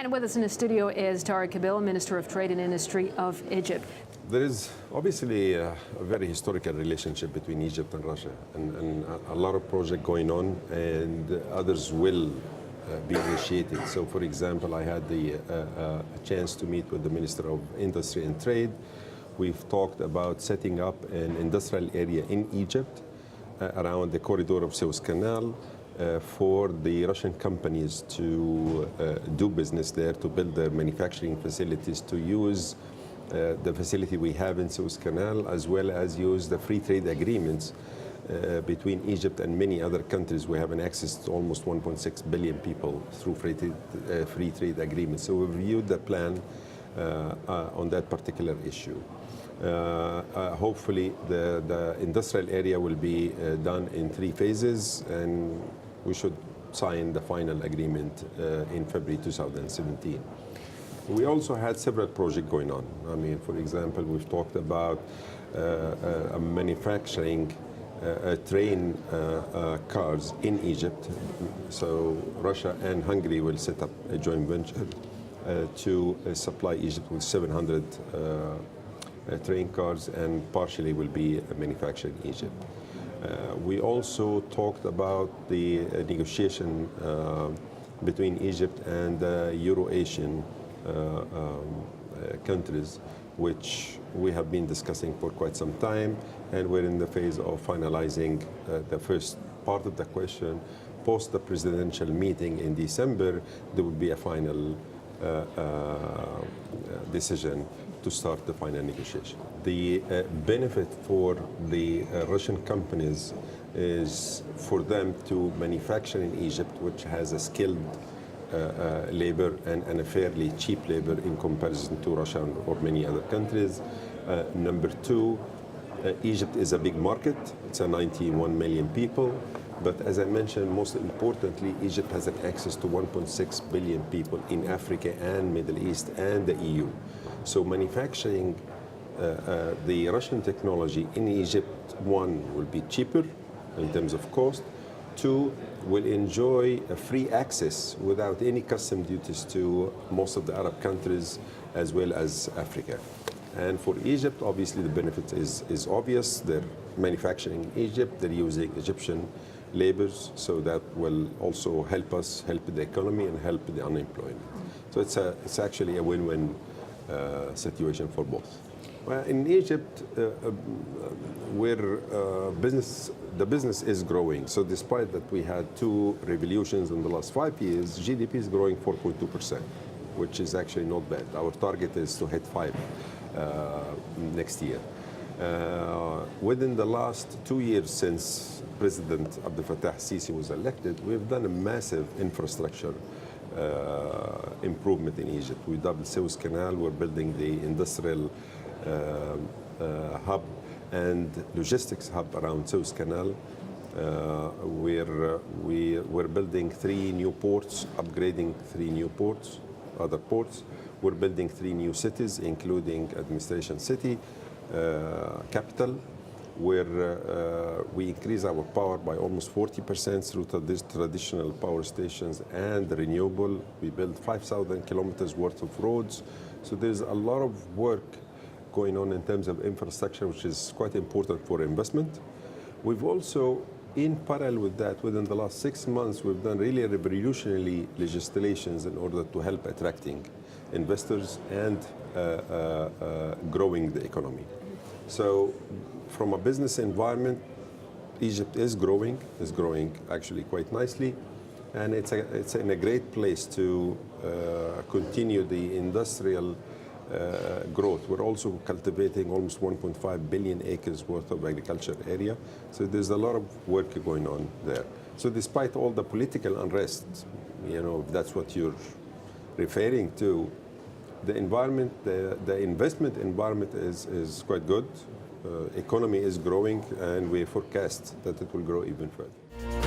And with us in the studio is Tarek Kabil, Minister of Trade and Industry of Egypt. There is obviously a very historical relationship between Egypt and Russia, and a lot of projects going on, and others will be initiated. So, for example, I had the chance to meet with the Minister of Industry and Trade. We've talked about setting up an industrial area in Egypt around the corridor of Suez Canal for the Russian companies to do business there, to build their manufacturing facilities, to use the facility we have in Suez Canal, as well as use the free trade agreements between Egypt and many other countries. We have an access to almost 1.6 billion people through free trade agreements. So we reviewed the plan on that particular issue. Hopefully the industrial area will be done in 3 phases, and we should sign the final agreement in February 2017. We also had several projects going on. I mean, for example, we've talked about manufacturing train cars in Egypt. So Russia and Hungary will set up a joint venture to supply Egypt with 700 train cars, and partially will be manufactured in Egypt. We also talked about the negotiation between Egypt and the Euro-Asian countries, which we have been discussing for quite some time, and we're in the phase of finalizing the first part of the question. Post the presidential meeting in December, there will be a final decision to start the final negotiation. The benefit for the Russian companies is for them to manufacture in Egypt, which has a skilled labor and a fairly cheap labor in comparison to Russia or many other countries. Number 2, Egypt is a big market. It's a 91 million people. But as I mentioned, most importantly, Egypt has an access to 1.6 billion people in Africa and Middle East and the EU. So manufacturing the Russian technology in Egypt, 1, will be cheaper in terms of cost. 2, will enjoy a free access without any custom duties to most of the Arab countries as well as Africa. And for Egypt, obviously the benefit is obvious. They're manufacturing in Egypt, they're using Egyptian labors, so that will also help the economy and help the unemployment. So it's actually a win-win situation for both. Well, in Egypt, the business is growing. So despite that we had 2 revolutions in the last 5 years, GDP is growing 4.2%, which is actually not bad. Our target is to hit 5 next year. Within the last 2 years since President Abdel Fattah Sisi was elected, we've done a massive infrastructure improvement in Egypt. We doubled Suez Canal, we're building the industrial hub and logistics hub around Suez Canal. We're building 3 new ports, upgrading 3 new ports, other ports. We're building 3 new cities, including Administration City, capital, where we increase our power by almost 40% through this traditional power stations and renewable. We built 5,000 kilometers worth of roads. So there's a lot of work going on in terms of infrastructure, which is quite important for investment. We've also, in parallel with that, within the last 6 months, we've done really revolutionary legislations in order to help attracting investors and growing the economy. So from a business environment, Egypt is growing actually quite nicely, and it's in a great place to continue the industrial growth. We're also cultivating almost 1.5 billion acres worth of agriculture area. So there's a lot of work going on there. So despite all the political unrest, if that's what you're referring to, the environment, the investment environment is quite good. Economy is growing, and we forecast that it will grow even further.